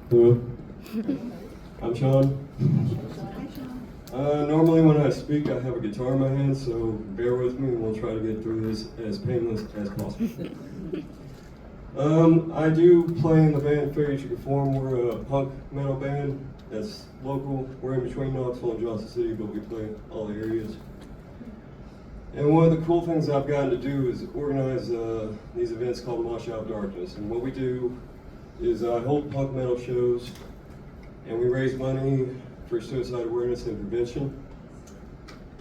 Hello, I'm Shaun. Normally when I speak, I have a guitar in my hand, so bear with me and we'll try to get through this as painless as possible. I do play in the band Fair You Conform. We're a punk metal band that's local. We're in between Knoxville and Johnson City, but we play all the areas. And one of the cool things I've gotten to do is organize these events called Mosh Out Darkness. And what we do is I hold punk metal shows, and we raise money for suicide awareness and prevention.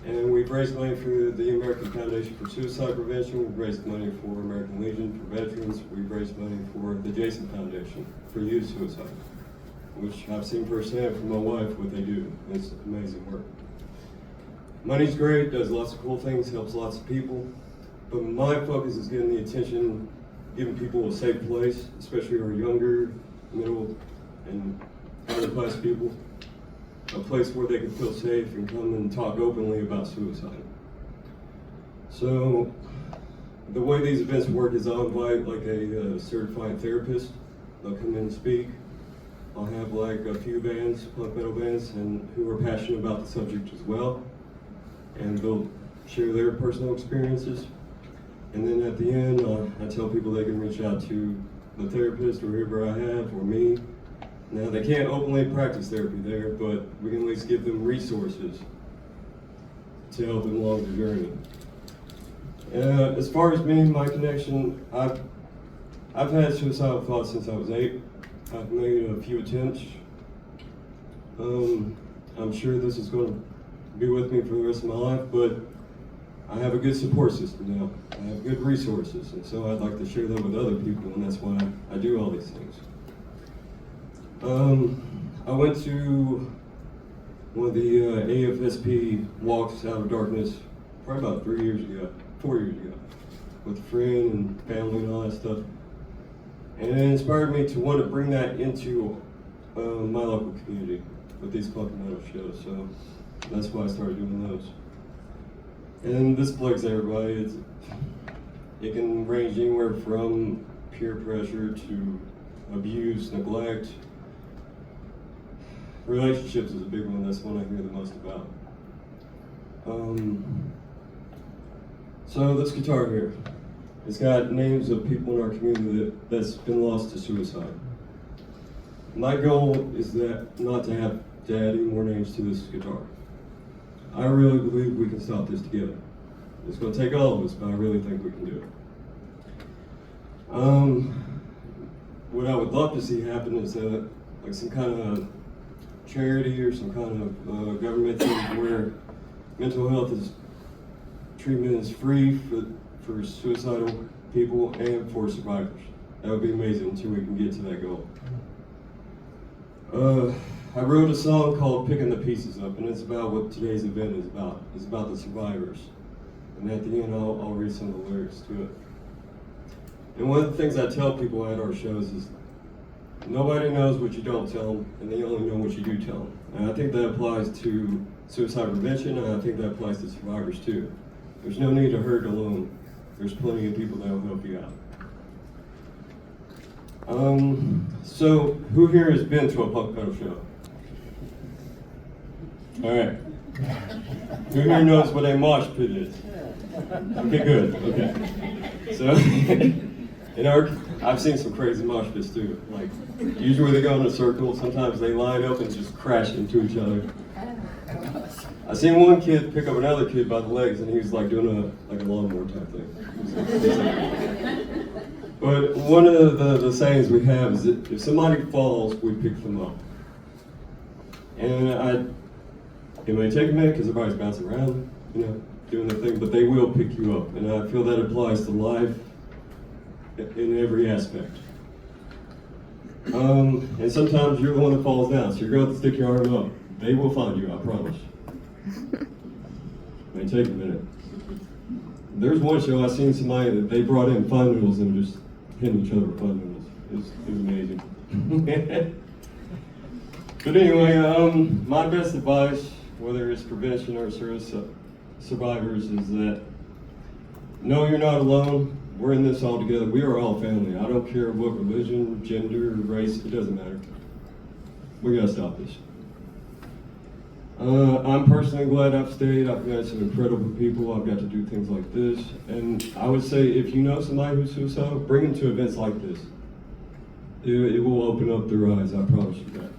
And we've raised money for the American Foundation for Suicide Prevention. We've raised money for American Legion for veterans. We've raised money for the Jason Foundation for youth suicide, which I've seen firsthand from my wife what they do. It's amazing work. Money's great, does lots of cool things, helps lots of people. But my focus is getting the attention, giving people a safe place, especially our younger, middle, and other class people. A place where they can feel safe and come and talk openly about suicide. So the way these events work is I'll invite like a certified therapist. They'll come in and speak. I'll have like a few bands, punk metal bands, and who are passionate about the subject as well. And they'll share their personal experiences. And then at the end, I tell people they can reach out to the therapist or whoever I have, or me. Now, they can't openly practice therapy there, but we can at least give them resources to help them along the journey. As far as me and my connection, I've had suicidal thoughts since I was 8. I've made a few attempts. I'm sure this is going to be with me for the rest of my life, but I have a good support system now. I have good resources, and so I'd like to share them with other people, and that's why I do all these things. I went to one of the AFSP walks out of darkness probably about 4 years ago, with a friend and family and all that stuff. And it inspired me to want to bring that into my local community with these punk metal shows. So that's why I started doing those. And this plagues everybody. It can range anywhere from peer pressure to abuse, neglect. Relationships is a big one. That's one I hear the most about. So this guitar here, it's got names of people in our community that's been lost to suicide. My goal is that not to have to add any more names to this guitar. I really believe we can stop this together. It's going to take all of us, but I really think we can do it. What I would love to see happen is like some kind of charity or some kind of government thing where mental health treatment is free for suicidal people and for survivors. That would be amazing until we can get to that goal. I wrote a song called Picking the Pieces Up, and it's about what today's event is about. It's about the survivors. And at the end, I'll read some of the lyrics to it. And one of the things I tell people at our shows is, nobody knows what you don't tell them, and they only know what you do tell them. And I think that applies to suicide prevention, and I think that applies to survivors too. There's no need to hurt alone. There's plenty of people that will help you out. So who here has been to a punk metal show? All right. Who here knows what a mosh pit is? Okay, good. Okay. So, I've seen some crazy mosh pits too. Like, usually they go in a circle. Sometimes they line up and just crash into each other. I seen one kid pick up another kid by the legs, and he was like doing a lawnmower type thing. But one of the sayings we have is that if somebody falls, we pick them up. And it may take a minute because everybody's bouncing around, doing their thing, but they will pick you up. And I feel that applies to life in every aspect. And sometimes you're the one that falls down, so you're going to have to stick your arm up. They will find you, I promise. It may take a minute. There's one show I seen somebody that they brought in fun noodles and just hitting each other with fun noodles. It was amazing. But anyway, my best advice, whether it's prevention or survivors, is that know you're not alone. We're in this all together. We are all family. I don't care what religion, gender, race, it doesn't matter. we gotta stop this. I'm personally glad I've stayed. I've met some incredible people. I've got to do things like this. And I would say if you know somebody who's suicidal, bring them to events like this. It will open up their eyes, I promise you that.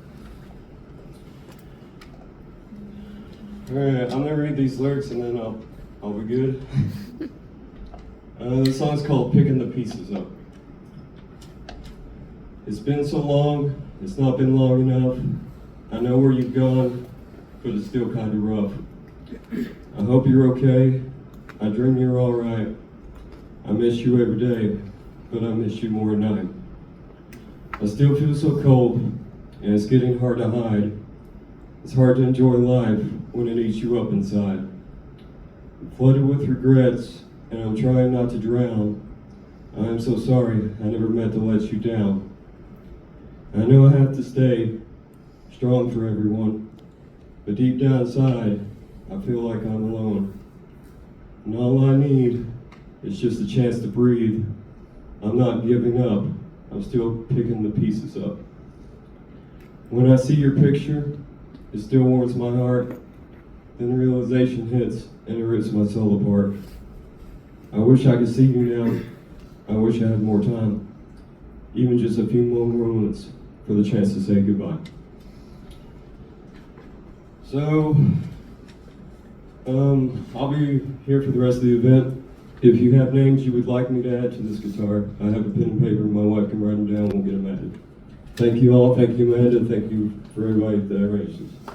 Alright, I'm gonna read these lyrics and then I'll be good. The song's called Picking the Pieces Up. It's been so long, it's not been long enough. I know where you've gone, but it's still kind of rough. I hope you're okay. I dream you're alright. I miss you every day, but I miss you more at night. I still feel so cold, and it's getting hard to hide. It's hard to enjoy life when it eats you up inside. I'm flooded with regrets, and I'm trying not to drown. I am so sorry, I never meant to let you down. I know I have to stay strong for everyone. But deep down inside, I feel like I'm alone. And all I need is just a chance to breathe. I'm not giving up. I'm still picking the pieces up. When I see your picture, it still warms my heart. Then the realization hits and it rips my soul apart. I wish I could see you now. I wish I had more time. Even just a few more moments for the chance to say goodbye. So, I'll be here for the rest of the event. If you have names you would like me to add to this guitar, I have a pen and paper, my wife can write them down and we'll get them added. Thank you all, thank you Amanda, thank you for everybody that arranged this.